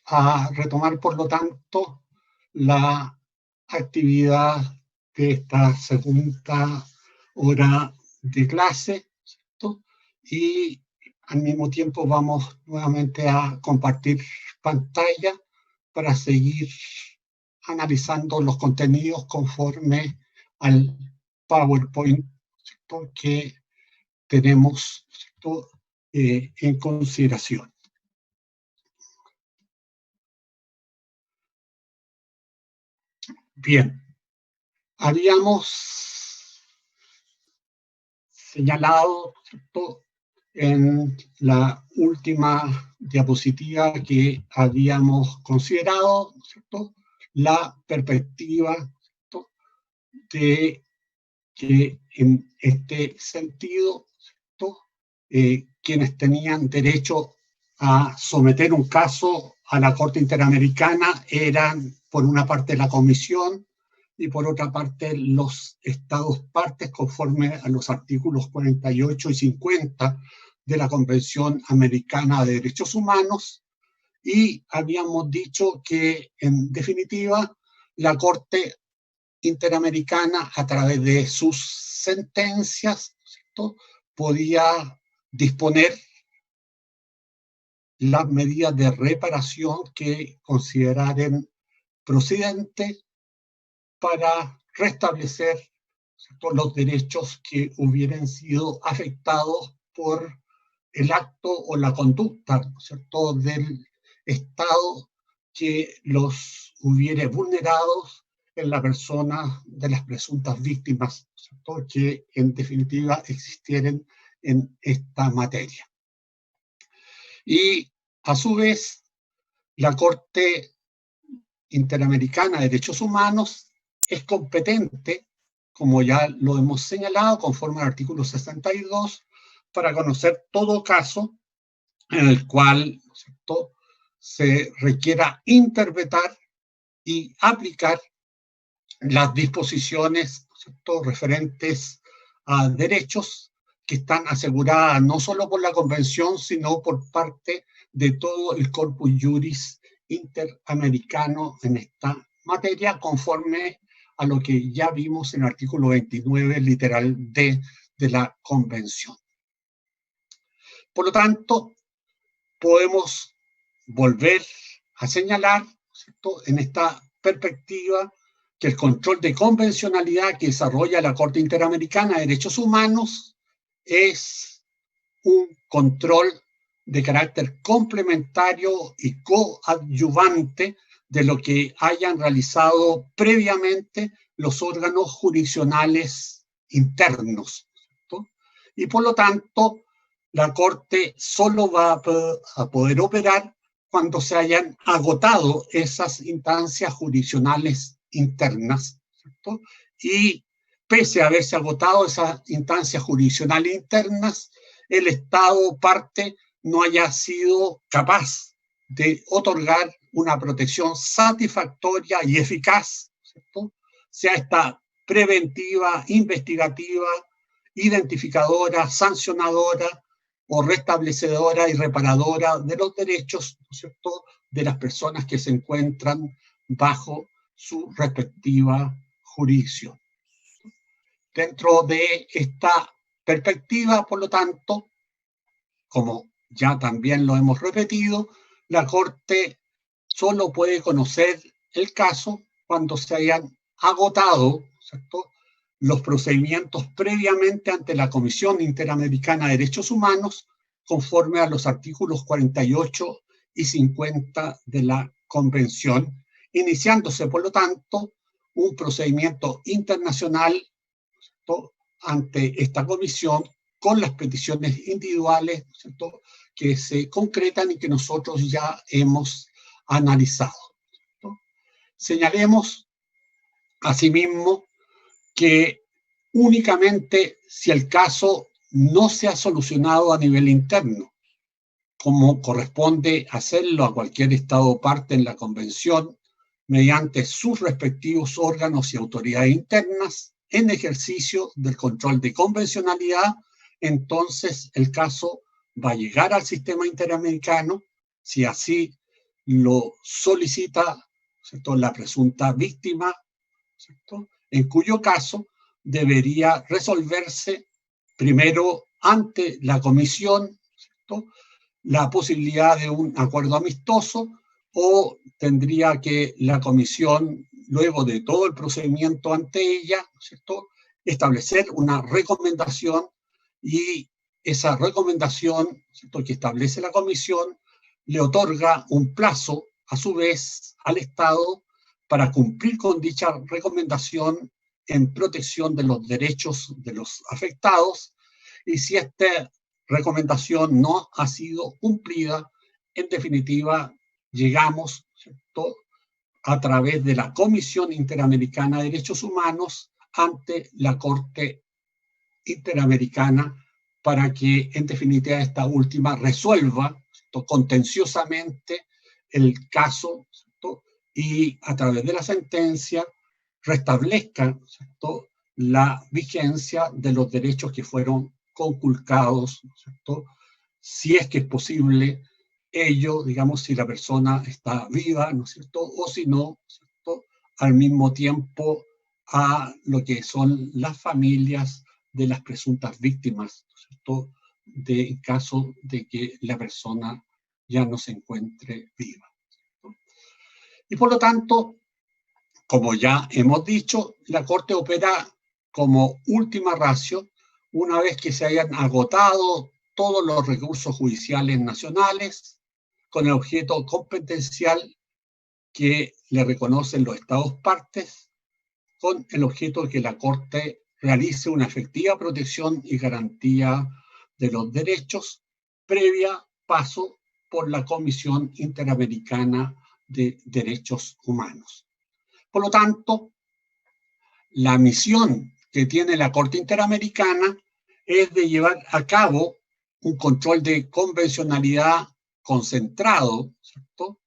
a retomar, por lo tanto, la actividad de esta segunda hora de clase, ¿cierto? Y al mismo tiempo vamos nuevamente a compartir pantalla para seguir analizando los contenidos conforme al PowerPoint, ¿cierto?, que tenemos, ¿cierto?, en consideración. Bien, habíamos señalado, ¿cierto?, en la última diapositiva que habíamos considerado, ¿cierto?, la perspectiva, ¿cierto?, de que en este sentido, ¿cierto?, quienes tenían derecho a someter un caso a la Corte Interamericana eran, por una parte, la Comisión y por otra parte los Estados partes, conforme a los artículos 48 y 50 de la Convención Americana de Derechos Humanos, y habíamos dicho que, en definitiva, la Corte Interamericana, a través de sus sentencias, ¿cierto?, podía disponer las medidas de reparación que consideraran procedentes para restablecer, ¿cierto?, los derechos que hubieran sido afectados por el acto o la conducta, ¿cierto?, del Estado que los hubiera vulnerados en la persona de las presuntas víctimas, ¿cierto?, que en definitiva existieran en esta materia. Y a su vez, la Corte Interamericana de Derechos Humanos es competente, como ya lo hemos señalado, conforme al artículo 62, para conocer todo caso en el cual, ¿cierto?, se requiera interpretar y aplicar las disposiciones, ¿cierto?, referentes a derechos que están aseguradas no solo por la Convención, sino por parte de todo el corpus juris interamericano en esta materia, conforme a lo que ya vimos en el artículo 29, literal D, de la Convención. Por lo tanto, podemos volver a señalar, ¿cierto?, en esta perspectiva, que el control de convencionalidad que desarrolla la Corte Interamericana de Derechos Humanos es un control de carácter complementario y coadyuvante de lo que hayan realizado previamente los órganos jurisdiccionales internos, ¿cierto? Y por lo tanto, la Corte solo va a poder operar cuando se hayan agotado esas instancias jurisdiccionales internas, ¿cierto? Y pese a haberse agotado esas instancias jurisdiccionales internas, el Estado parte no haya sido capaz de otorgar una protección satisfactoria y eficaz, ¿cierto?, sea esta preventiva, investigativa, identificadora, sancionadora o restablecedora y reparadora de los derechos, ¿no es cierto?, de las personas que se encuentran bajo su respectiva jurisdicción. Dentro de esta perspectiva, por lo tanto, como ya también lo hemos repetido, la Corte solo puede conocer el caso cuando se hayan agotado, ¿cierto?, los procedimientos previamente ante la Comisión Interamericana de Derechos Humanos, conforme a los artículos 48 y 50 de la Convención, iniciándose, por lo tanto, un procedimiento internacional, ¿cierto?, ante esta comisión con las peticiones individuales, ¿cierto?, que se concretan y que nosotros ya hemos analizado, ¿cierto? Señalemos asimismo que únicamente si el caso no se ha solucionado a nivel interno, como corresponde hacerlo a cualquier Estado parte en la Convención, mediante sus respectivos órganos y autoridades internas, en ejercicio del control de convencionalidad, entonces el caso va a llegar al sistema interamericano, si así lo solicita, ¿cierto?, la presunta víctima, ¿cierto?, en cuyo caso debería resolverse primero ante la comisión, ¿cierto?, la posibilidad de un acuerdo amistoso, o tendría que la comisión, luego de todo el procedimiento ante ella, ¿cierto?, establecer una recomendación, y esa recomendación, ¿cierto?, que establece la comisión le otorga un plazo, a su vez, al Estado para cumplir con dicha recomendación en protección de los derechos de los afectados, y si esta recomendación no ha sido cumplida, en definitiva, llegamos, ¿cierto?, a través de la Comisión Interamericana de Derechos Humanos ante la Corte Interamericana para que, en definitiva, esta última resuelva, ¿cierto?, contenciosamente el caso, ¿cierto?, y a través de la sentencia restablezca, ¿cierto?, la vigencia de los derechos que fueron conculcados, ¿cierto?, si es que es posible ello, digamos, si la persona está viva, ¿no es cierto?, o si no, ¿cierto?, al mismo tiempo a lo que son las familias de las presuntas víctimas, ¿no es cierto?, en caso de que la persona ya no se encuentre viva, ¿no? Y por lo tanto, como ya hemos dicho, la Corte opera como última ratio una vez que se hayan agotado todos los recursos judiciales nacionales con el objeto competencial que le reconocen los Estados partes, con el objeto de que la Corte realice una efectiva protección y garantía de los derechos, previa paso por la Comisión Interamericana de Derechos Humanos. Por lo tanto, la misión que tiene la Corte Interamericana es de llevar a cabo un control de convencionalidad concentrado, ¿cierto?,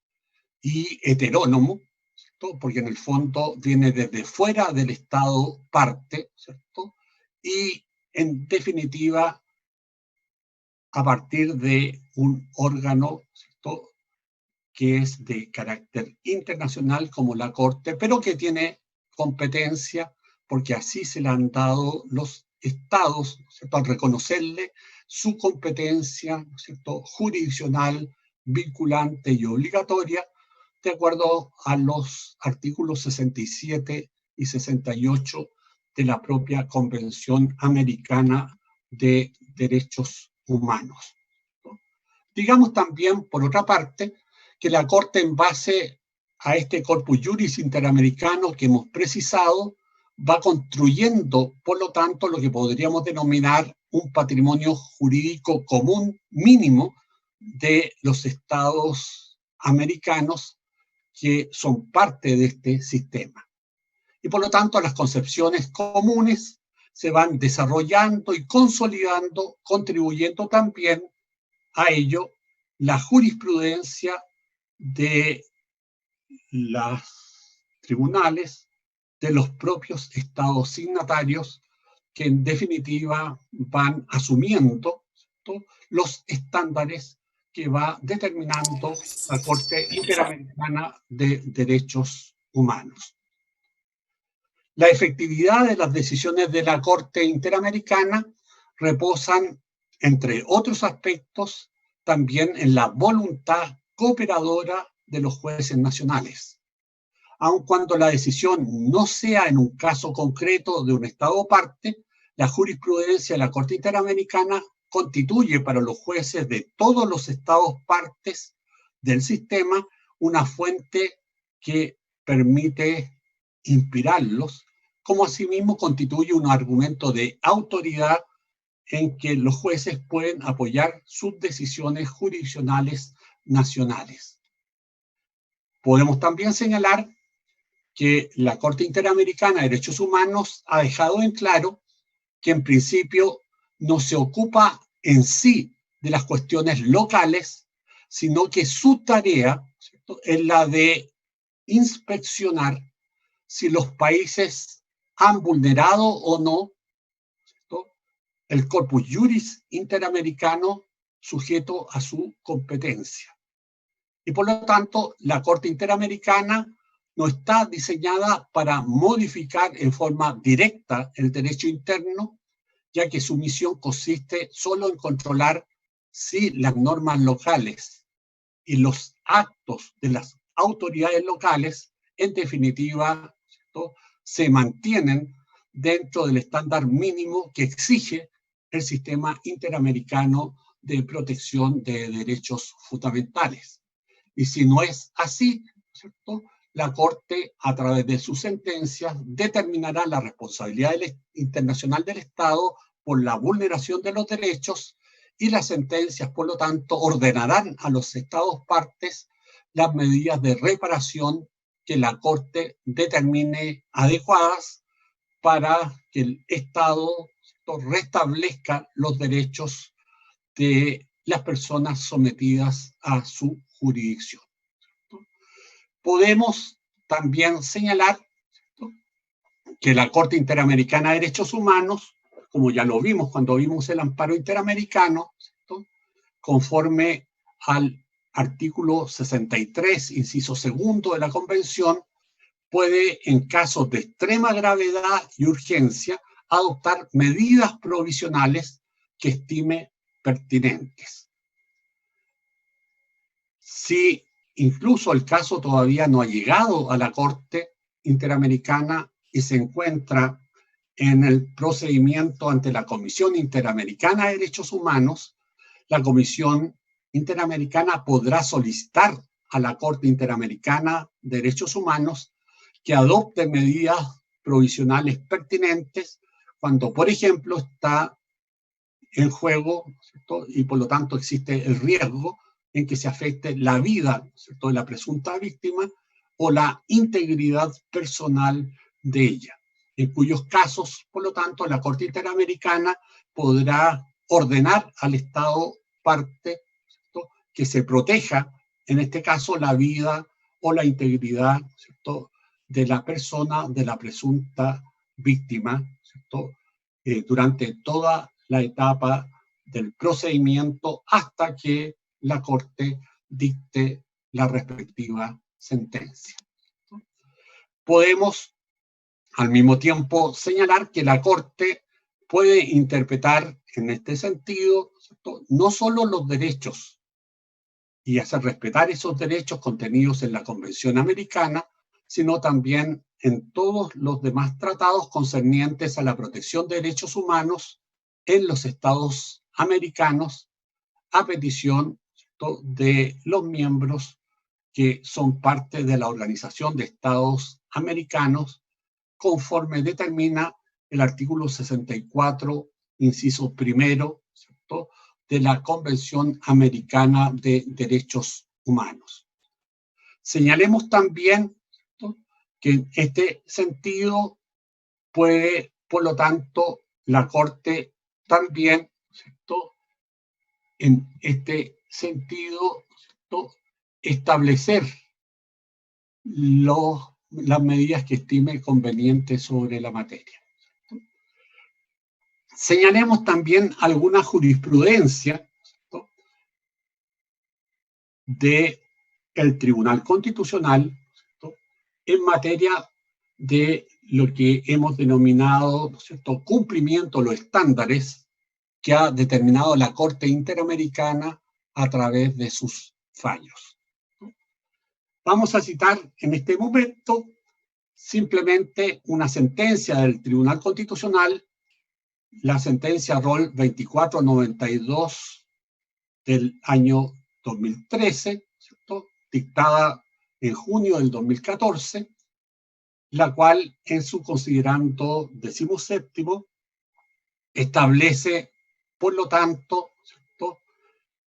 y heterónomo, ¿cierto?, porque en el fondo viene desde fuera del Estado parte, ¿cierto?, y en definitiva a partir de un órgano, ¿cierto?, que es de carácter internacional como la Corte, pero que tiene competencia porque así se le han dado los estados, ¿cierto?, al reconocerle su competencia, ¿cierto?, jurisdiccional, vinculante y obligatoria, de acuerdo a los artículos 67 y 68 de la propia Convención Americana de Derechos Humanos, ¿no? Digamos también, por otra parte, que la Corte, en base a este corpus juris interamericano que hemos precisado, va construyendo, por lo tanto, lo que podríamos denominar un patrimonio jurídico común mínimo de los estados americanos que son parte de este sistema. Y por lo tanto, las concepciones comunes se van desarrollando y consolidando, contribuyendo también a ello la jurisprudencia de los tribunales de los propios estados signatarios, que en definitiva van asumiendo, ¿cierto?, los estándares que va determinando la Corte Interamericana de Derechos Humanos. La efectividad de las decisiones de la Corte Interamericana reposan, entre otros aspectos, también en la voluntad cooperadora de los jueces nacionales. Aun cuando la decisión no sea en un caso concreto de un Estado parte, la jurisprudencia de la Corte Interamericana constituye para los jueces de todos los Estados partes del sistema una fuente que permite inspirarlos, como asimismo constituye un argumento de autoridad en que los jueces pueden apoyar sus decisiones jurisdiccionales nacionales. Podemos también señalar que la Corte Interamericana de Derechos Humanos ha dejado en claro que en principio no se ocupa en sí de las cuestiones locales, sino que su tarea, ¿cierto?, es la de inspeccionar si los países han vulnerado o no, ¿cierto?, el corpus juris interamericano sujeto a su competencia. Y por lo tanto, la Corte Interamericana no está diseñada para modificar en forma directa el derecho interno, ya que su misión consiste solo en controlar si las normas locales y los actos de las autoridades locales, en definitiva, ¿cierto?, se mantienen dentro del estándar mínimo que exige el sistema interamericano de protección de derechos fundamentales. Y si no es así, ¿cierto?, la Corte, a través de sus sentencias, determinará la responsabilidad internacional del Estado por la vulneración de los derechos, y las sentencias, por lo tanto, ordenarán a los Estados partes las medidas de reparación que la Corte determine adecuadas para que el Estado restablezca los derechos de las personas sometidas a su jurisdicción. Podemos también señalar que la Corte Interamericana de Derechos Humanos, como ya lo vimos cuando vimos el amparo interamericano, ¿cierto?, conforme al artículo 63, inciso segundo de la Convención, puede, en casos de extrema gravedad y urgencia, adoptar medidas provisionales que estime pertinentes. Si incluso el caso todavía no ha llegado a la Corte Interamericana y se encuentra en el procedimiento ante la Comisión Interamericana de Derechos Humanos, la Comisión Interamericana podrá solicitar a la Corte Interamericana de Derechos Humanos que adopte medidas provisionales pertinentes cuando, por ejemplo, está en juego, ¿cierto?, y por lo tanto existe el riesgo en que se afecte la vida, ¿cierto?, de la presunta víctima o la integridad personal de ella, en cuyos casos, por lo tanto, la Corte Interamericana podrá ordenar al Estado parte, ¿cierto?, que se proteja, en este caso, la vida o la integridad, ¿cierto?, de la persona, de la presunta víctima, ¿cierto?, durante toda la etapa del procedimiento hasta que la Corte dicte la respectiva sentencia. Podemos, al mismo tiempo, señalar que la Corte puede interpretar en este sentido, ¿cierto?, no solo los derechos y hacer respetar esos derechos contenidos en la Convención Americana, sino también en todos los demás tratados concernientes a la protección de derechos humanos en los Estados americanos, a petición, ¿cierto?, de los miembros que son parte de la Organización de Estados Americanos, conforme determina el artículo 64, inciso primero, ¿cierto?, de la Convención Americana de Derechos Humanos. Señalemos también, ¿cierto?, que en este sentido puede, por lo tanto, la Corte también, ¿cierto?, en este sentido, ¿cierto?, establecer las medidas que estime convenientes sobre la materia. Señalemos también alguna jurisprudencia, ¿cierto?, del Tribunal Constitucional, ¿cierto?, en materia de lo que hemos denominado, ¿no es cierto?, cumplimiento de los estándares que ha determinado la Corte Interamericana a través de sus fallos. Vamos a citar en este momento simplemente una sentencia del Tribunal Constitucional, la sentencia Roll 2492 del año 2013, ¿cierto?, dictada en junio del 2014, la cual en su considerando 17º establece, por lo tanto, ¿cierto?,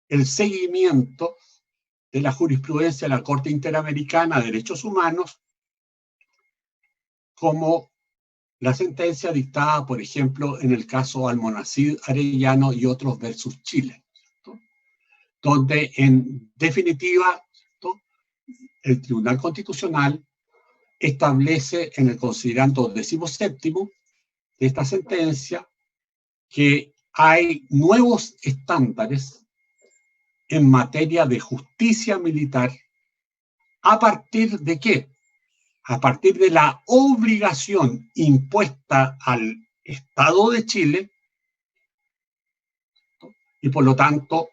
el seguimiento de la jurisprudencia de la Corte Interamericana de Derechos Humanos, como la sentencia dictada, por ejemplo, en el caso Almonacid Arellano y otros versus Chile, ¿cierto?, donde en definitiva, ¿cierto?, el Tribunal Constitucional establece en el considerando 17º de esta sentencia que hay nuevos estándares en materia de justicia militar ¿A partir de qué? A partir de la obligación impuesta al Estado de Chile y por lo tanto,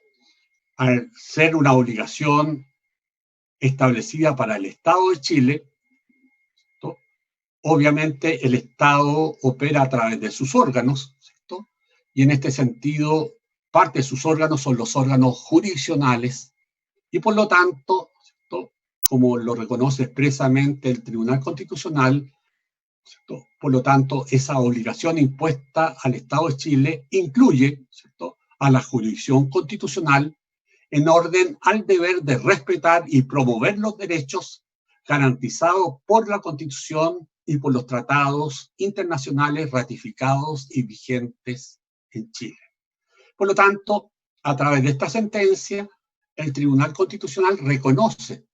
al ser una obligación establecida para el Estado de Chile, ¿cierto? Obviamente el Estado opera a través de sus órganos, ¿cierto? Y en este sentido, parte de sus órganos son los órganos jurisdiccionales y por lo tanto, ¿cierto? Como lo reconoce expresamente el Tribunal Constitucional, ¿cierto? Por lo tanto, esa obligación impuesta al Estado de Chile incluye, ¿cierto?, a la jurisdicción constitucional en orden al deber de respetar y promover los derechos garantizados por la Constitución y por los tratados internacionales ratificados y vigentes en Chile. Por lo tanto, a través de esta sentencia, el Tribunal Constitucional reconoce,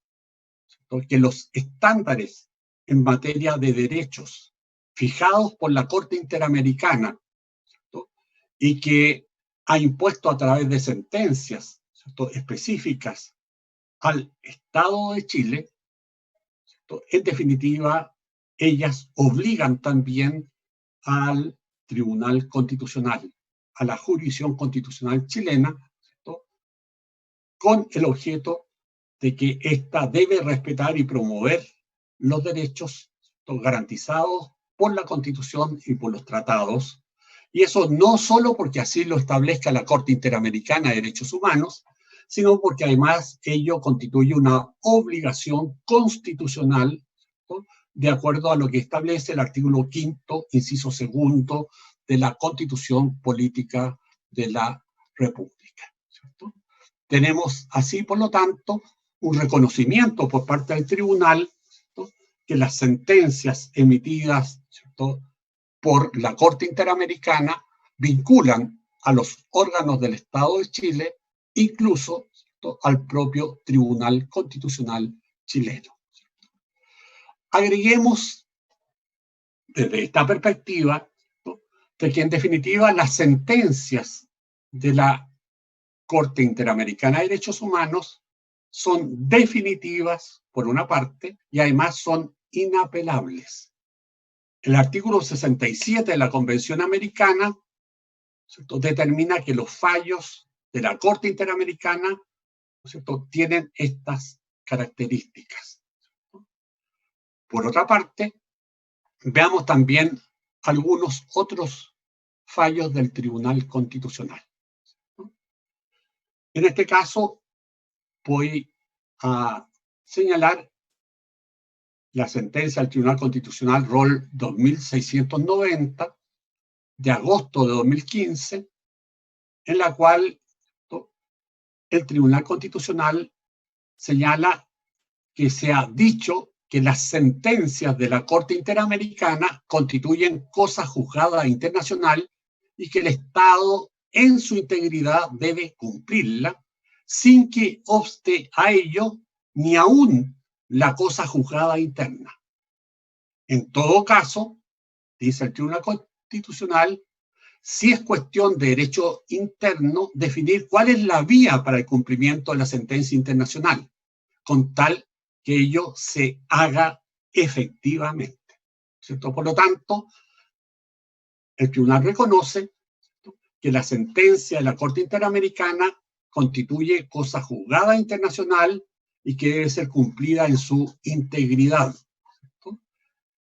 ¿cierto?, que los estándares en materia de derechos fijados por la Corte Interamericana, ¿cierto?, y que ha impuesto a través de sentencias, ¿cierto?, específicas al Estado de Chile, ¿cierto?, en definitiva, ellas obligan también al Tribunal Constitucional, a la jurisdicción constitucional chilena, ¿cierto?, con el objeto de que ésta debe respetar y promover los derechos, ¿cierto?, garantizados por la Constitución y por los tratados. Y eso no solo porque así lo establezca la Corte Interamericana de Derechos Humanos, sino porque además ello constituye una obligación constitucional, ¿cierto?, de acuerdo a lo que establece el artículo 5º, inciso 2 de la Constitución Política de la República, ¿cierto? Tenemos así, por lo tanto, un reconocimiento por parte del tribunal, ¿cierto?, que las sentencias emitidas, ¿cierto?, por la Corte Interamericana vinculan a los órganos del Estado de Chile, incluso, ¿cierto?, al propio Tribunal Constitucional chileno. Agreguemos desde esta perspectiva, ¿cierto?, de que en definitiva las sentencias de la Corte Interamericana de Derechos Humanos son definitivas, por una parte, y además son inapelables. El artículo 67 de la Convención Americana, ¿cierto?, determina que los fallos de la Corte Interamericana, ¿cierto?, tienen estas características. Por otra parte, veamos también algunos otros fallos del Tribunal Constitucional. En este caso, voy a señalar la sentencia del Tribunal Constitucional Rol 2690 de agosto de 2015, en la cual el Tribunal Constitucional señala que se ha dicho que las sentencias de la Corte Interamericana constituyen cosa juzgada internacional y que el Estado en su integridad debe cumplirla sin que obste a ello ni aún la cosa juzgada interna. En todo caso, dice el Tribunal Constitucional, si es cuestión de derecho interno, definir cuál es la vía para el cumplimiento de la sentencia internacional, con tal que ello se haga efectivamente, ¿cierto? Por lo tanto, el tribunal reconoce, ¿cierto?, que la sentencia de la Corte Interamericana constituye cosa juzgada internacional y que debe ser cumplida en su integridad, ¿cierto?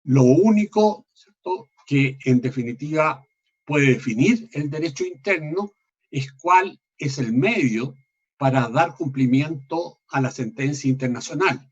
Lo único, ¿cierto?, que en definitiva puede definir el derecho interno es cuál es el medio para dar cumplimiento a la sentencia internacional.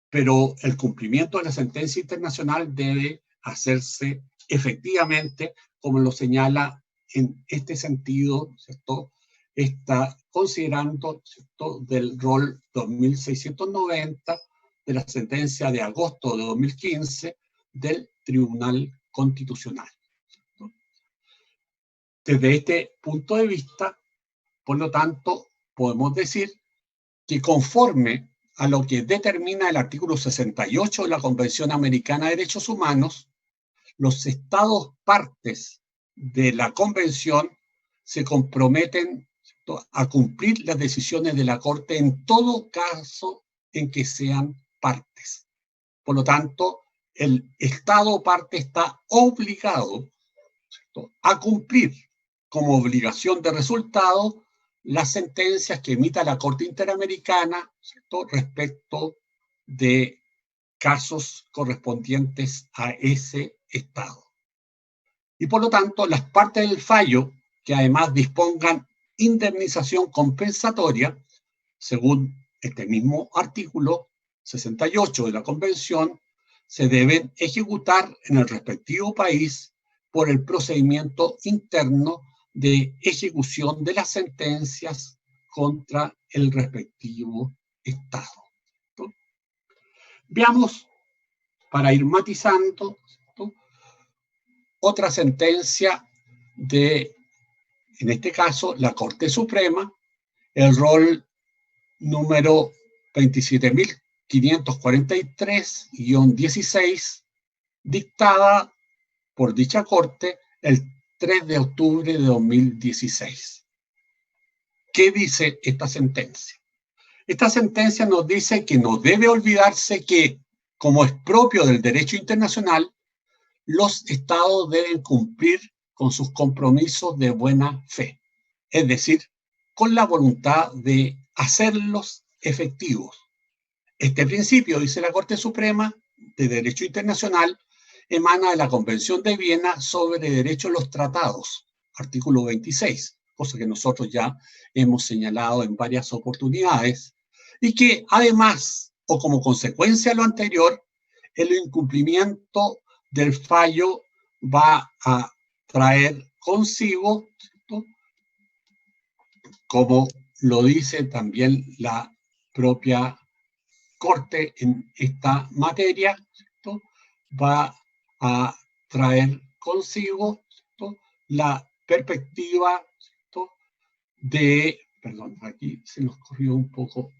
Pero el cumplimiento de la sentencia internacional debe hacerse efectivamente, como lo señala en este sentido, ¿cierto?, está considerando, ¿cierto?, del rol 2690 de la sentencia de agosto de 2015 del Tribunal Constitucional, ¿cierto? Desde este punto de vista, por lo tanto, podemos decir que conforme a lo que determina el artículo 68 de la Convención Americana de Derechos Humanos, los estados partes de la Convención se comprometen, ¿cierto?, a cumplir las decisiones de la Corte en todo caso en que sean partes. Por lo tanto, el Estado parte está obligado, ¿cierto?, a cumplir como obligación de resultado las sentencias que emita la Corte Interamericana, ¿cierto?, respecto de casos correspondientes a ese Estado. Y por lo tanto, las partes del fallo que además dispongan indemnización compensatoria, según este mismo artículo 68 de la Convención, se deben ejecutar en el respectivo país por el procedimiento interno de ejecución de las sentencias contra el respectivo Estado. ¿No? Veamos, para ir matizando, ¿no?, otra sentencia de, en este caso, la Corte Suprema, el rol número 27.543-16, dictada por dicha Corte el 3 de octubre de 2016. ¿Qué dice esta sentencia? Esta sentencia nos dice que no debe olvidarse que, como es propio del derecho internacional, los estados deben cumplir con sus compromisos de buena fe, es decir, con la voluntad de hacerlos efectivos. Este principio, dice la Corte Suprema de Derecho Internacional, emana de la Convención de Viena sobre Derecho a los Tratados, artículo 26, cosa que nosotros ya hemos señalado en varias oportunidades, y que además, o como consecuencia de lo anterior, el incumplimiento del fallo va a traer consigo, ¿cierto?, como lo dice también la propia Corte en esta materia, ¿cierto?, va a traer consigo, ¿cierto?, la perspectiva, ¿cierto?, de, perdón, aquí se nos corrió un poco.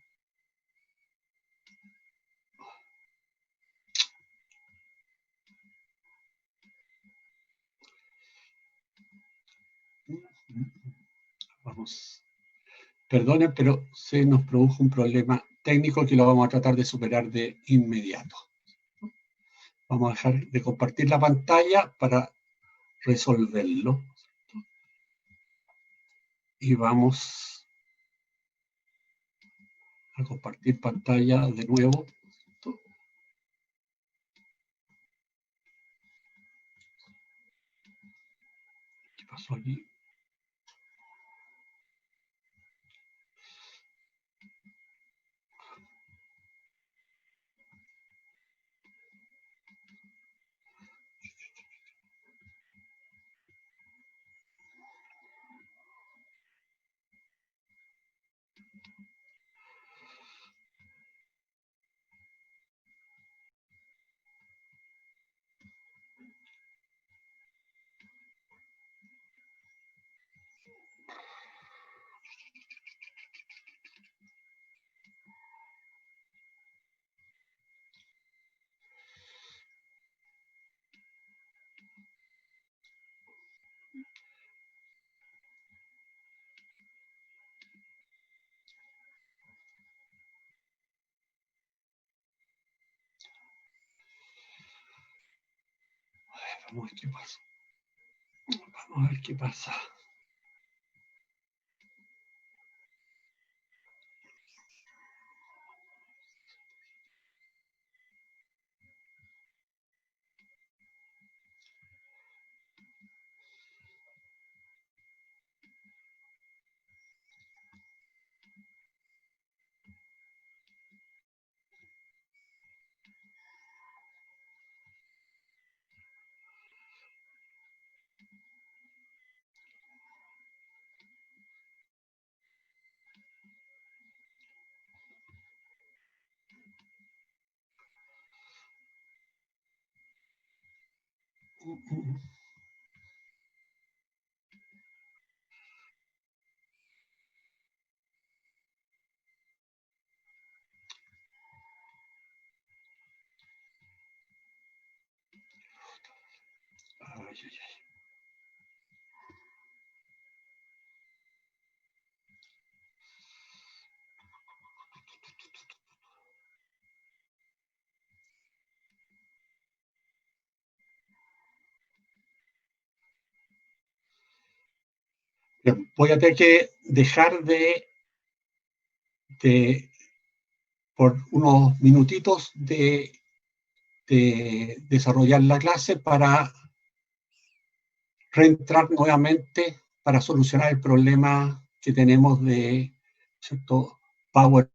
Vamos. Perdonen, pero se nos produjo un problema técnico que lo vamos a tratar de superar de inmediato. Vamos a dejar de compartir la pantalla para resolverlo. Y vamos a compartir pantalla de nuevo. ¿Qué pasó aquí? Vamos a ver qué pasa. Vamos a ver qué pasa. Ay, ay, ay. Bien, voy a tener que dejar por unos minutitos de desarrollar la clase para reentrar nuevamente para solucionar el problema que tenemos de, ¿cierto?, Power